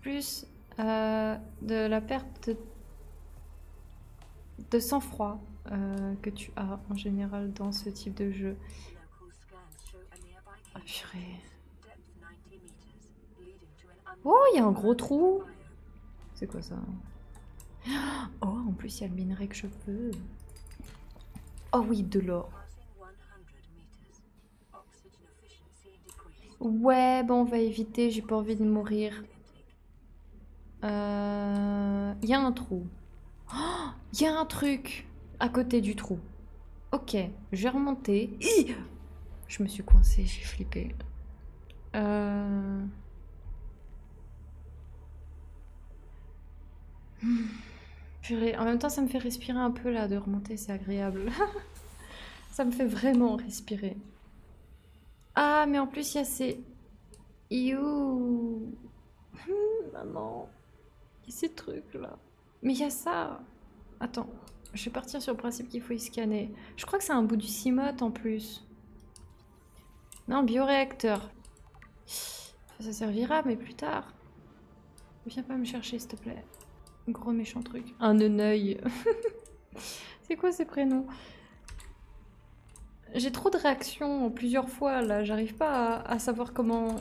plus de la perte de sang-froid que tu as en général dans ce type de jeu. Local scans show a nearby Ah cave purée. depth 90 meters, leading to an Oh, il y a un gros trou. biome. C'est quoi ça? Oh, en plus il y a le minerai que je veux. Oh oui, de l'or. Passing 100 meters, oxygen efficiency decreased. Ouais, bon, on va éviter, j'ai pas envie de mourir. Intake. Il y a un trou. Oh, il y a un truc à côté du trou. Ok, je vais remonter. Hi, je me suis coincée, j'ai flippé. Purée, en même temps, ça me fait respirer un peu là de remonter, c'est agréable. Ça me fait vraiment respirer. Ah, mais en plus, il y a ces. You. Maman. Il y a ces trucs là. Mais il y a ça. Attends, je vais partir sur le principe qu'il faut y scanner. Je crois que c'est un bout du CIMOT en plus. Non, bioréacteur. Ça servira, mais plus tard. Viens pas me chercher, s'il te plaît. Gros méchant truc. Un œil. C'est quoi ces prénoms? J'ai trop de réactions plusieurs fois là. J'arrive pas à savoir comment.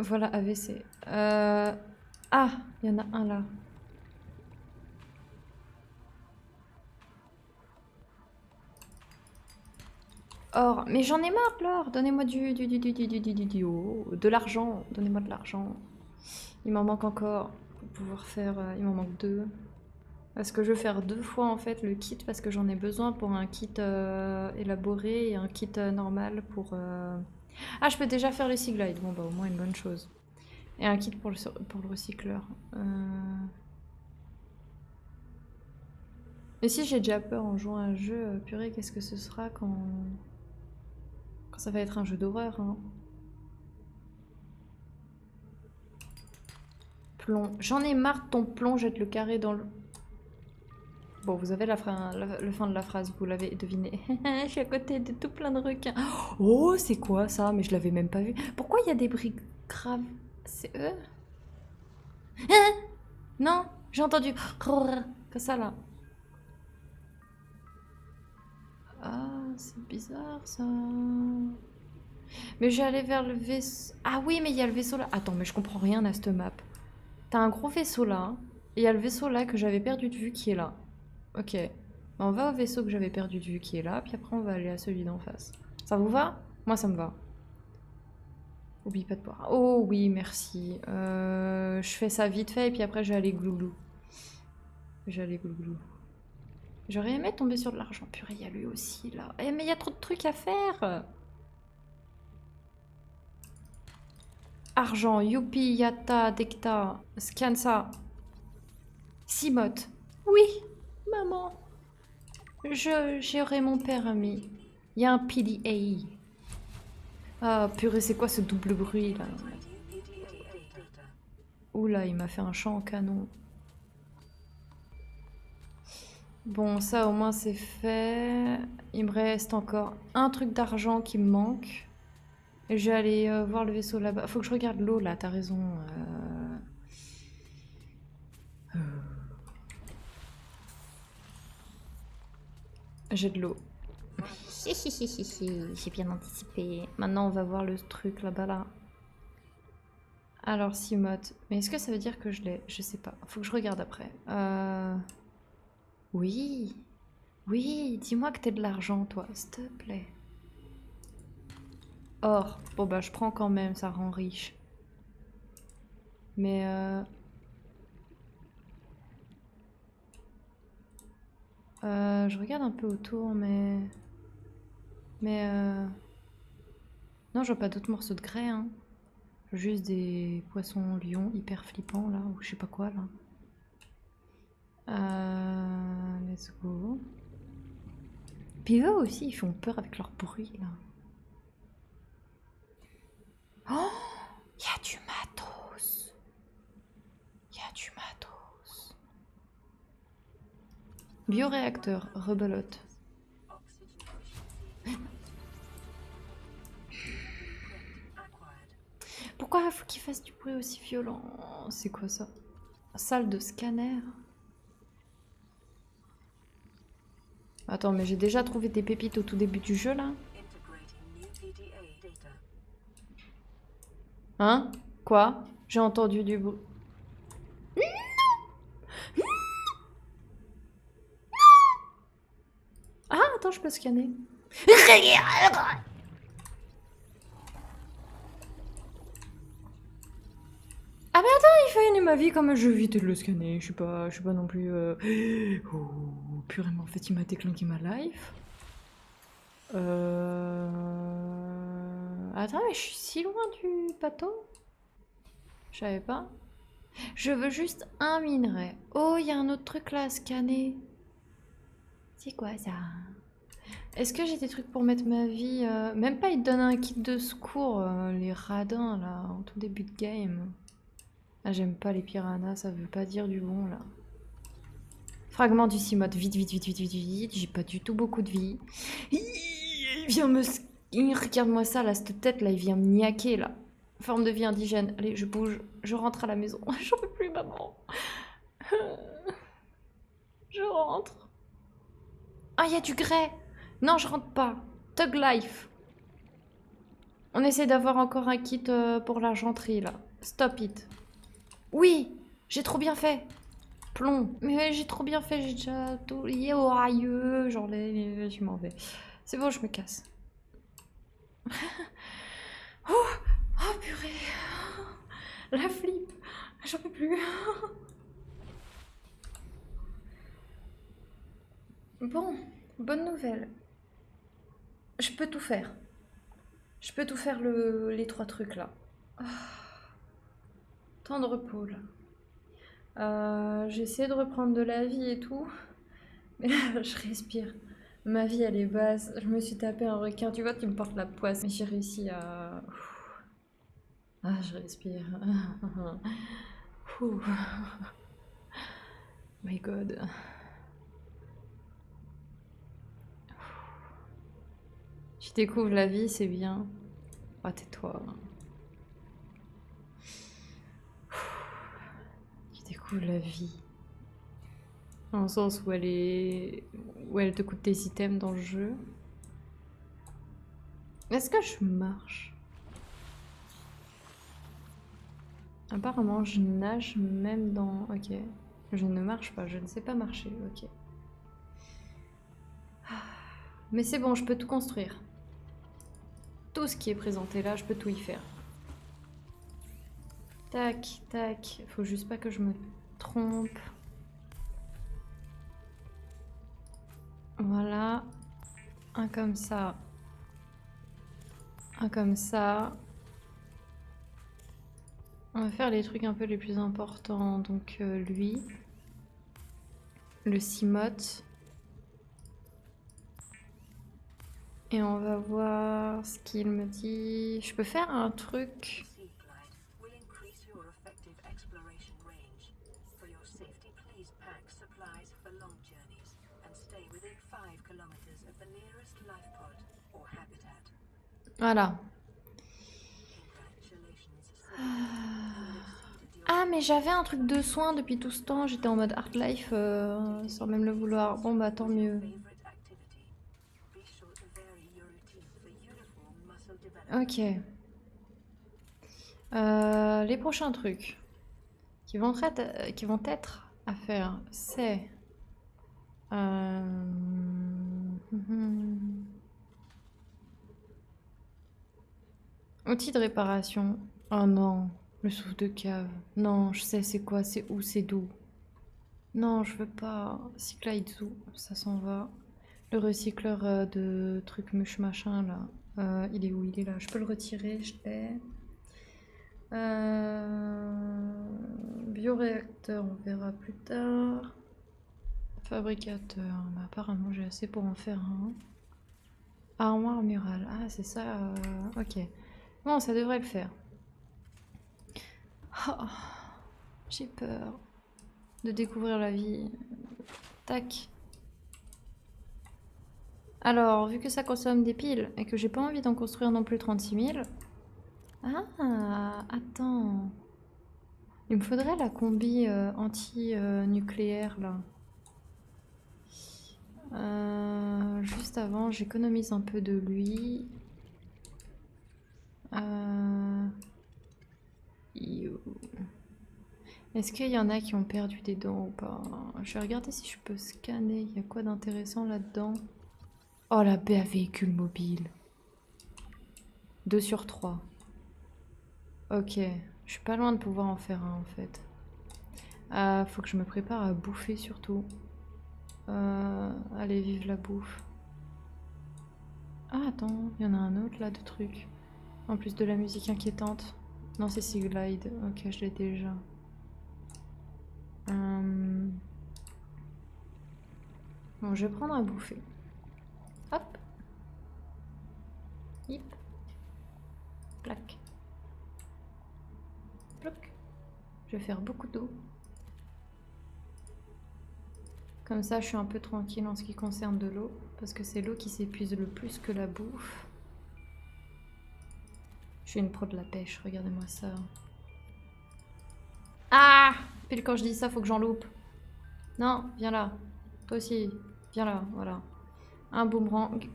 Voilà, AVC. Ah, il y en a un là. Or, mais j'en ai marre de l'or. Donnez-moi de l'argent. Donnez-moi de l'argent. Il m'en manque encore pour pouvoir faire. Il m'en manque 2. Parce que je vais faire 2 fois en fait le kit parce que j'en ai besoin pour un kit élaboré et un kit normal pour. Ah, je peux déjà faire le Seaglide. Bon bah au moins une bonne chose. Et un kit pour le recycleur. Et si j'ai déjà peur en jouant à un jeu, purée, qu'est-ce que ce sera quand ça va être un jeu d'horreur, hein. Plomb. J'en ai marre de ton plomb, jette le carré dans le... Bon, vous avez le fin de la phrase, vous l'avez deviné. Je suis à côté de tout plein de requins. Oh, c'est quoi ça? Mais je l'avais même pas vu. Pourquoi il y a des briques graves? C'est eux? Hein? Non, j'ai entendu que ça là. Ah, c'est bizarre ça. Mais j'allais vers le vaisseau. Ah oui, mais il y a le vaisseau là. Attends, mais je comprends rien à cette map. T'as un gros vaisseau là. Et il y a le vaisseau là que j'avais perdu de vue qui est là. Ok. On va au vaisseau que j'avais perdu de vue qui est là. Puis après, on va aller à celui d'en face. Ça vous va? Moi, ça me va. Oublie pas de boire. Oh oui, merci. Je fais ça vite fait et puis après, je vais aller glouglou. Je vais aller glouglou. J'aurais aimé tomber sur de l'argent. Purée, il y a lui aussi, là. Eh, mais il y a trop de trucs à faire. Argent, youpi, yatta, dekta. Scan ça. Simote. Oui, maman. J'aurai mon permis. Il y a un PDA. Ah, purée, c'est quoi ce double bruit, là? Oula, il m'a fait un chant au canon. Bon, ça au moins c'est fait. Il me reste encore un truc d'argent qui me manque. Et je vais aller voir le vaisseau là-bas. Faut que je regarde l'eau là, t'as raison. J'ai de l'eau. J'ai bien anticipé. Maintenant on va voir le truc là-bas là. Alors Simote. Mais est-ce que ça veut dire que je l'ai? Je sais pas. Faut que je regarde après. Oui. Oui, dis-moi que t'es de l'argent toi, s'il te plaît. Or. Bon bah je prends quand même, ça rend riche. Mais je regarde un peu autour, mais... Non, je vois pas d'autres morceaux de grès, hein. Juste des poissons lions hyper flippants, là, ou je sais pas quoi, là. Let's go. Puis eux aussi, ils font peur avec leur bruit, là. Oh! Il y a du matos! Il y a du matos. Bioréacteur, rebelote. Pourquoi faut qu'il fasse du bruit aussi violent? C'est quoi ça? Salle de scanner. Attends, mais j'ai déjà trouvé des pépites au tout début du jeu, là. Hein? Quoi? J'ai entendu du bruit. Ah, attends, je peux scanner. Ah mais attends, il fait une ma vie comme je vais éviter de le scanner. Je suis pas non plus... Oh, purée, mais en fait, il m'a déclenché ma life. Attends, mais je suis si loin du bateau? Je savais pas. Je veux juste un minerai. Oh, il y a un autre truc là à scanner. C'est quoi ça? Est-ce que j'ai des trucs pour mettre ma vie? Même pas, ils te donnent un kit de secours, les radins là, en tout début de game. Ah, j'aime pas les piranhas, ça veut pas dire du bon là. Fragment du Simote, vite, vite, vite, vite, vite, vite. J'ai pas du tout beaucoup de vie. Il vient me... Regarde-moi ça là, cette tête là, il vient me niaquer là. Forme de vie indigène. Allez, je bouge, je rentre à la maison. J'en peux plus, maman. Je rentre. Ah, il y a du grès. Non, je rentre pas. Tug Life. On essaie d'avoir encore un kit pour l'argenterie là. Stop it. Oui, j'ai trop bien fait. Plomb. Mais j'ai trop bien fait, j'ai déjà tout lié au railleux. Genre, je m'en vais. C'est bon, je me casse. Oh, oh purée. La flip. J'en peux plus. Bon, bonne nouvelle. Je peux tout faire. Je peux tout faire les 3 trucs là. Ah. Temps de repos là. J'essaie de reprendre de la vie et tout. Mais là, je respire. Ma vie, elle est basse. Je me suis tapé un requin. Tu vois, tu me portes la poisse. Mais j'ai réussi à... Ah, je respire. My God. Tu découvres la vie, c'est bien. Ah, tais-toi. Tu découvres la vie. Dans le sens où elle est... où elle te coûte tes items dans le jeu. Est-ce que je marche? Apparemment, je nage même dans... Ok. Je ne marche pas, je ne sais pas marcher. Ok. Mais c'est bon, je peux tout construire. Tout ce qui est présenté là, je peux tout y faire. Tac, tac. Faut juste pas que je me trompe. Voilà. Un comme ça. Un comme ça. On va faire les trucs un peu les plus importants. Donc lui. Le Cimote. Et on va voir ce qu'il me dit. Je peux faire un truc. Sea glide will increase your effective exploration range. For your safety, please pack supplies for long journeys and stay within 5 kilometers of the nearest life pod or habitat. Voilà. Congratulations, Cyril. You have exceeded your Ah, mais j'avais un truc de soin depuis tout ce temps. J'étais en mode hard life sans même le vouloir. Bon, bah tant mieux. favorite activity. Be sure to vary your routine for uniform muscle development. Ok. Les prochains trucs qui vont être à faire, c'est... Outils de réparation. Oh non, le souffle de cave. Non, je sais c'est quoi, c'est où, c'est d'où. Non, je veux pas. Cyclaizu, ça s'en va. Le recycleur de trucs muche machin là. Il est où? Il est là. Je peux le retirer, je l'ai. Bioréacteur, on verra plus tard. Fabricateur, bah, apparemment j'ai assez pour en faire un. Armoire murale, ah c'est ça, ok. Bon, ça devrait le faire. Oh, j'ai peur de découvrir la vie. Tac. Alors, vu que ça consomme des piles et que j'ai pas envie d'en construire non plus 36 000. Ah, attends. Il me faudrait la combi anti-nucléaire là. Juste avant, j'économise un peu de lui. Est-ce qu'il y en a qui ont perdu des dents ou pas? Je vais regarder si je peux scanner. Il y a quoi d'intéressant là-dedans? Oh, la baie à véhicule mobile. 2 sur 3. Ok. Je suis pas loin de pouvoir en faire un en fait. Faut que je me prépare à bouffer surtout. Allez, vive la bouffe. Ah, attends, il y en a un autre là de trucs. En plus de la musique inquiétante. Non, c'est Sea Glide. Ok, je l'ai déjà. Bon, je vais prendre à bouffer. Hop. Hip. Plac. Ploc. Je vais faire beaucoup d'eau. Comme ça, je suis un peu tranquille en ce qui concerne de l'eau. Parce que c'est l'eau qui s'épuise le plus que la bouffe. Je suis une pro de la pêche, regardez-moi ça. Ah! Pile quand je dis ça, faut que j'en loupe. Non, viens là. Toi aussi, viens là, voilà. Un boomerang.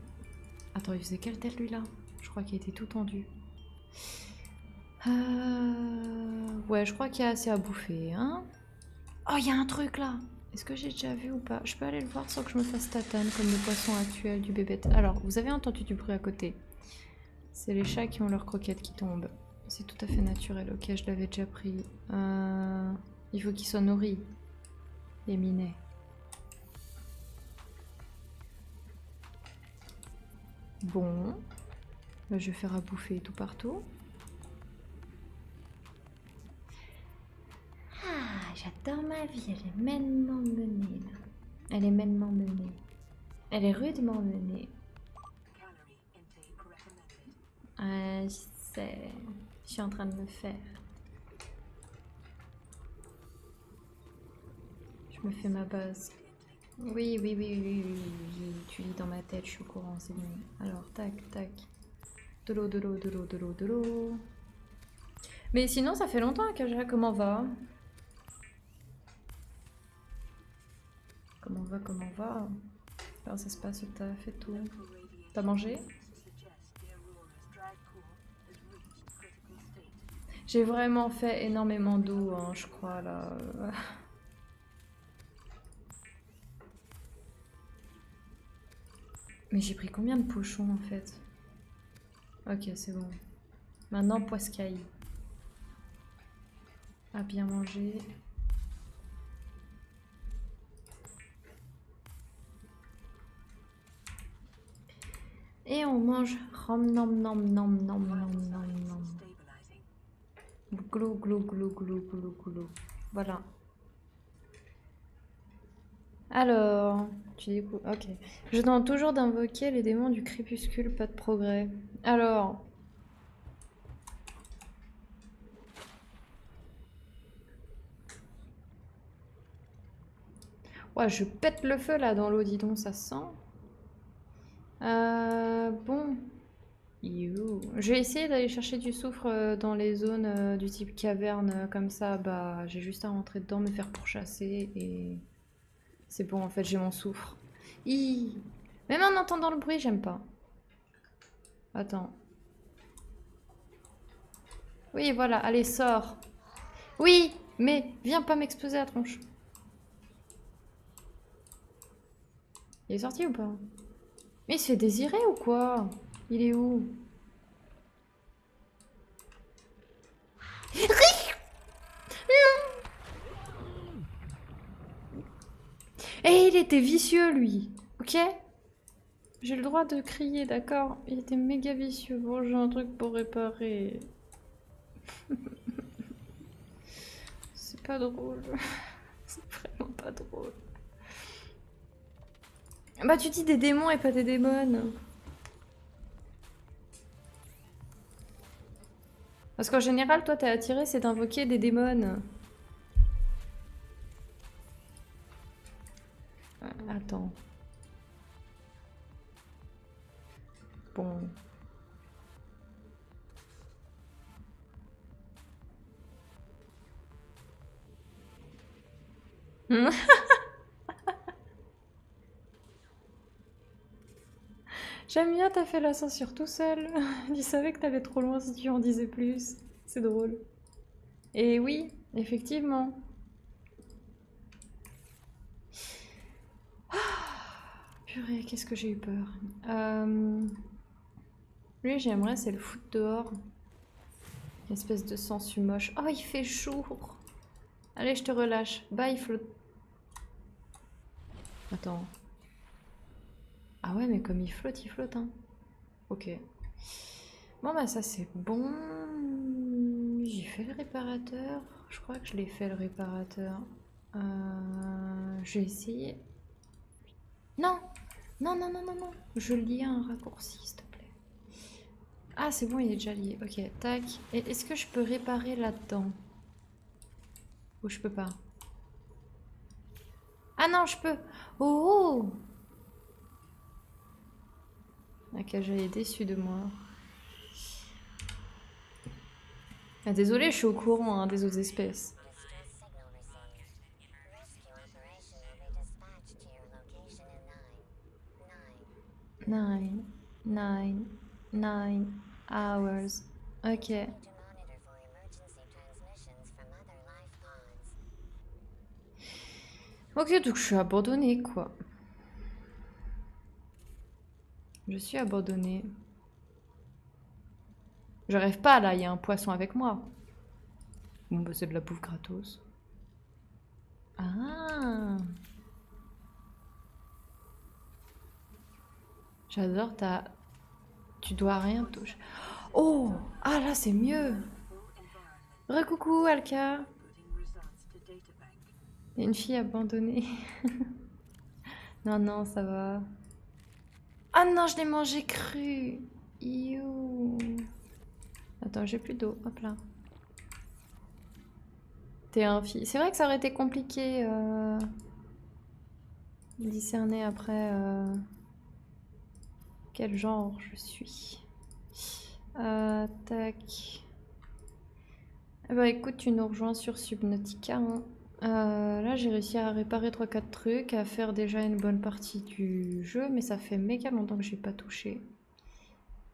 Attends, il faisait quelle tête lui là? Je crois qu'il était tout tendu. Ouais, je crois qu'il y a assez à bouffer, hein. Oh, il y a un truc là. Est-ce que j'ai déjà vu ou pas? Je peux aller le voir sans que je me fasse tatane comme le poisson actuel du bébête. Alors, vous avez entendu du bruit à côté. C'est les chats qui ont leurs croquettes qui tombent. C'est tout à fait naturel. Ok, je l'avais déjà pris. Il faut qu'ils soient nourris. Les minets. Bon. Là, je vais faire à bouffer tout partout. Ah, j'adore ma vie. Elle est mênement menée, là. Elle est mênement menée. Elle est rudement menée. Calorie intake recommended. Je sais. Je suis en train de me faire. Je me fais ma base. Oui, oui, oui, oui, oui, oui, oui, tu lis dans ma tête, je suis au courant, c'est bon. Alors, tac, tac. De l'eau, de l'eau, de l'eau, de l'eau, de l'eau. Mais sinon, ça fait longtemps, Kaja, comment va? Comment va, comment va? Alors, ça se passe, t'as fait tout. T'as mangé? J'ai vraiment fait énormément d'eau, hein, je crois, là. Mais j'ai pris combien de pochons, en fait? Ok, c'est bon. Maintenant, poiscaille. À bien manger. Et on mange. Rom nom nom nom nom nom Vital nom signs nom. stabilizing. Glou glou glou glou glou glou. Voilà. Alors, tu découvres. Ok. Je tente toujours d'invoquer les démons du crépuscule, pas de progrès. Alors. Ouais, je pète le feu là dans l'eau, dis donc, ça se sent. Bon. You. Je vais essayer d'aller chercher du soufre dans les zones du type caverne, comme ça, bah j'ai juste à rentrer dedans, me faire pourchasser et c'est bon, en fait j'ai mon soufre. Hi. Même en entendant le bruit, j'aime pas. Attends. Oui, voilà, allez, sors. Oui, mais viens pas m'exploser la tronche. Il est sorti ou pas? Mais il se fait désirer ou quoi? Il est où? Et il était vicieux, lui. Ok? J'ai le droit de crier, d'accord? Il était méga vicieux. Bon, j'ai un truc pour réparer. C'est pas drôle. C'est vraiment pas drôle. Bah, tu dis des démons et pas des démones. Parce qu'en général, toi, t'es attiré, c'est d'invoquer des démons. Attends. Bon. J'aime bien, t'as fait la censure tout seul. Il savait que t'allais trop loin si tu en disais plus. C'est drôle. Et oui, effectivement. Purée, qu'est-ce que j'ai eu peur. Lui, j'aimerais, c'est le foutre dehors. Une espèce de sensu moche. Oh, il fait chaud. Allez, je te relâche. Bye, flotte. Attends. Ah ouais, mais comme il flotte, hein. Ok. Bon, bah ça, c'est bon. J'ai fait le réparateur. Je crois que je l'ai fait, le réparateur. Je vais essayer. Non! Non, non, non, non, non. Je lis un raccourci, s'il te plaît. Ah, c'est bon, il est déjà lié. Ok, tac. Et est-ce que je peux réparer là-dedans? Ou je peux pas? Ah non, je peux! Oh! La Kaja est déçue de moi. Ah, désolée, je suis au courant hein, des autres espèces. Nine, 9 hours. Ok. Ok, donc je suis abandonnée, quoi. Je suis abandonnée. Je rêve pas, là, il y a un poisson avec moi. Bon, bah c'est de la bouffe gratos. Ah! J'adore ta... Tu dois rien toucher. Oh! Ah, là, c'est mieux! Recoucou, Alka! Il y a une fille abandonnée. Non, non, ça va. Ah non, je l'ai mangé cru! You. Attends, j'ai plus d'eau. Hop là. T'es un fille. C'est vrai que ça aurait été compliqué de discerner après quel genre je suis. Tac. Eh bah écoute, tu nous rejoins sur Subnautica. Hein. Là, j'ai réussi à réparer 3-4 trucs, à faire déjà une bonne partie du jeu, mais ça fait méga longtemps que j'ai pas touché.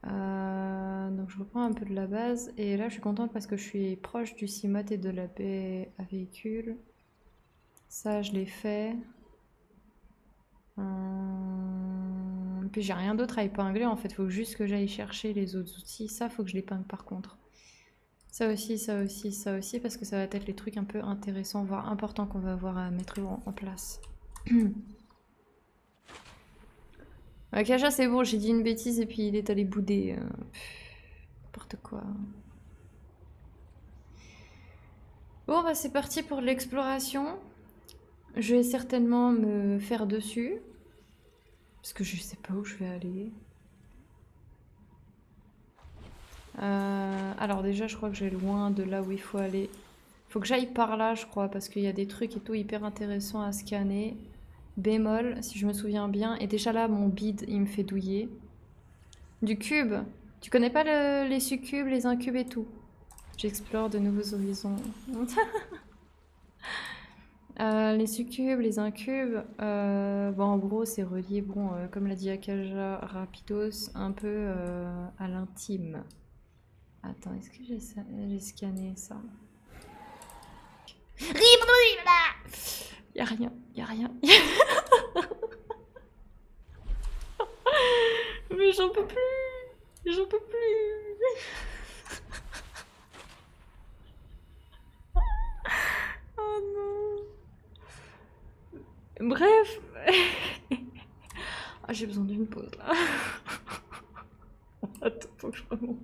Donc je reprends un peu de la base et là je suis contente parce que je suis proche du Cimot et de la baie à véhicule. Ça je l'ai fait. Puis j'ai rien d'autre à épingler en fait, faut juste que j'aille chercher les autres outils. Ça faut que je l'épingle par contre. Ça aussi, ça aussi, ça aussi parce que ça va être les trucs un peu intéressants, voire importants qu'on va avoir à mettre en place. Kaja, c'est bon, j'ai dit une bêtise et puis il est allé bouder. N'importe quoi. Bon, bah c'est parti pour l'exploration. Je vais certainement me faire dessus. Parce que je sais pas où je vais aller. Alors déjà, je crois que j'ai loin de là où il faut aller. Faut que j'aille par là, je crois, parce qu'il y a des trucs et tout hyper intéressants à scanner. Bémol, si je me souviens bien. Et déjà là, mon bide, il me fait douiller. Du cube. Tu connais pas les succubes, les incubes et tout? J'explore de nouveaux horizons. Les succubes, les incubes, bon, en gros, c'est relié, bon, comme l'a dit Akaja Rapidos, un peu à l'intime. Attends, est-ce que j'ai scanné ça? Y'a rien, y'a rien. Mais j'en peux plus! J'en peux plus! Oh non! Bref! Ah, j'ai besoin d'une pause là. Attends, faut que je remonte.